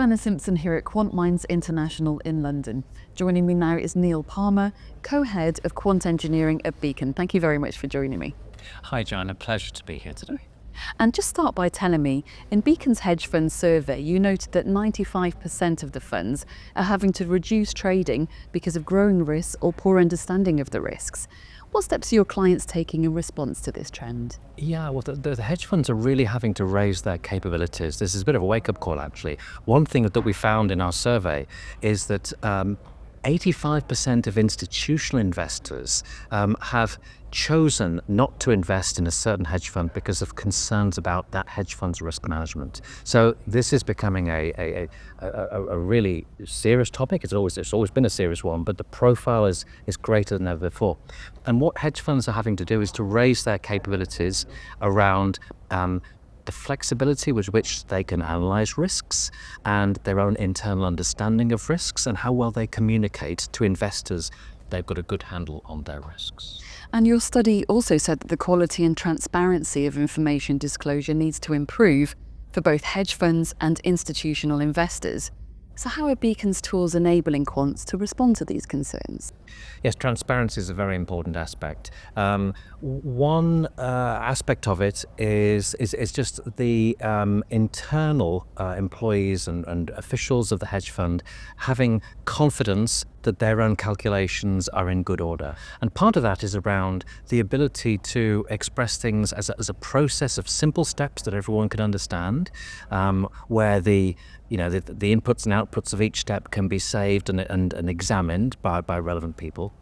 Joanna Simpson here at Quant Minds International in London. Joining me now is Neil Palmer, co-head of quant engineering at Beacon. Thank you very much for joining me. Hi, Joanna. Pleasure to be here today. And just start by telling me, in Beacon's hedge fund survey, you noted that 95% of the funds are having to reduce trading because of growing risks or poor understanding of the risks. What steps are your clients taking in response to this trend? Yeah, well, the hedge funds are really having to raise their capabilities. This is a bit of a wake-up call, actually. One thing that we found in our survey is that 85% of institutional investors have chosen not to invest in a certain hedge fund because of concerns about that hedge fund's risk management. So this is becoming a really serious topic. It's always been a serious one, but the profile is greater than ever before. And what hedge funds are having to do is to raise their capabilities around the flexibility with which they can analyze risks and their own internal understanding of risks and how well they communicate to investors they've got a good handle on their risks. And your study also said that the quality and transparency of information disclosure needs to improve for both hedge funds and institutional investors. So how are Beacon's tools enabling quants to respond to these concerns? Yes, transparency is a very important aspect. One aspect of it is just the internal employees and officials of the hedge fund having confidence that their own calculations are in good order. And part of that is around the ability to express things as a process of simple steps that everyone can understand, where the inputs and outputs of each step can be saved and examined by relevant people.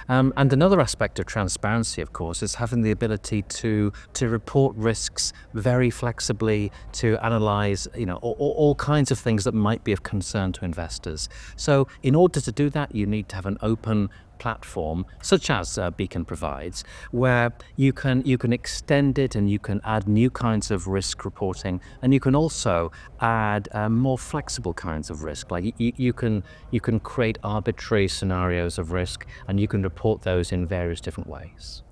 And another aspect of transparency, of course, is having the ability to report risks very flexibly, to analyze, all kinds of things that might be of concern to investors. So in order to do that, you need to have an open platform, such as Beacon provides, where you can extend it and you can add new kinds of risk reporting, and you can also add more flexible kinds of risk. Like you can create arbitrary scenarios of risk, and you can report those in various different ways.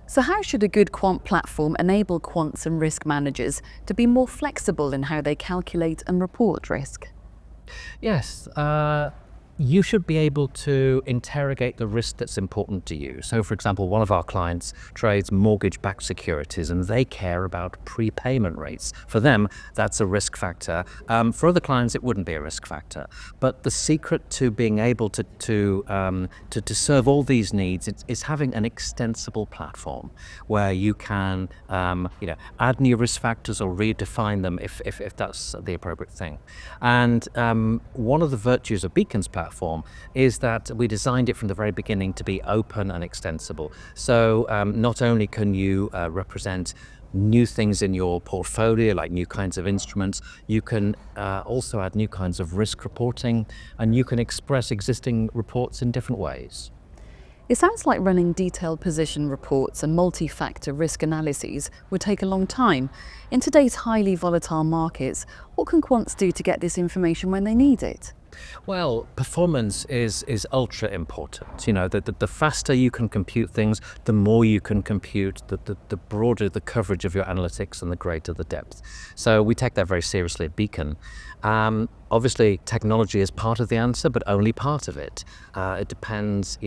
So how should a good quant platform enable quants and risk managers to be more flexible in how they calculate and report risk? Yes. You should be able to interrogate the risk that's important to you. So, for example, one of our clients trades mortgage-backed securities, and they care about prepayment rates. For them, that's a risk factor. For other clients, it wouldn't be a risk factor. But the secret to being able to serve all these needs is having an extensible platform where you can add new risk factors or redefine them if that's the appropriate thing. And one of the virtues of Beacon's platform is that we designed it from the very beginning to be open and extensible. So not only can you represent new things in your portfolio, like new kinds of instruments, you can also add new kinds of risk reporting, and you can express existing reports in different ways. It sounds like running detailed position reports and multi-factor risk analyses would take a long time. In today's highly volatile markets, what can quants do to get this information when they need it? Well, performance is ultra important. The faster you can compute things, the more you can compute, the broader the coverage of your analytics and the greater the depth. So we take that very seriously at Beacon. Obviously, technology is part of the answer, but only part of it. It depends,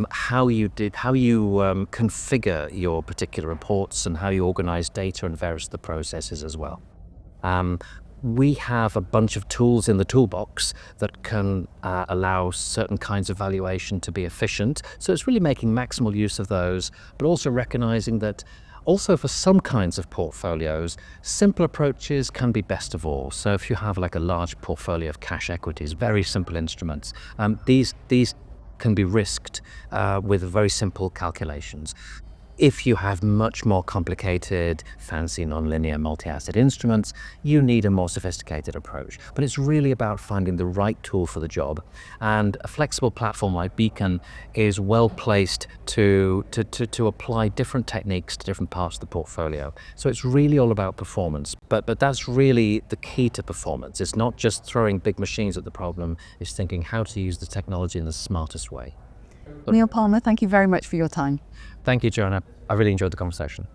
how you configure your particular reports and how you organize data and various other processes as well. We have a bunch of tools in the toolbox that can allow certain kinds of valuation to be efficient. So it's really making maximal use of those, but also recognizing that also for some kinds of portfolios, simple approaches can be best of all. So if you have like a large portfolio of cash equities, very simple instruments, these can be risked with very simple calculations. If you have much more complicated, fancy, nonlinear multi-asset instruments, you need a more sophisticated approach. But it's really about finding the right tool for the job. And a flexible platform like Beacon is well placed to apply different techniques to different parts of the portfolio. So it's really all about performance. But that's really the key to performance. It's not just throwing big machines at the problem, it's thinking how to use the technology in the smartest way. Neil Palmer, thank you very much for your time. Thank you, Joanna. I really enjoyed the conversation.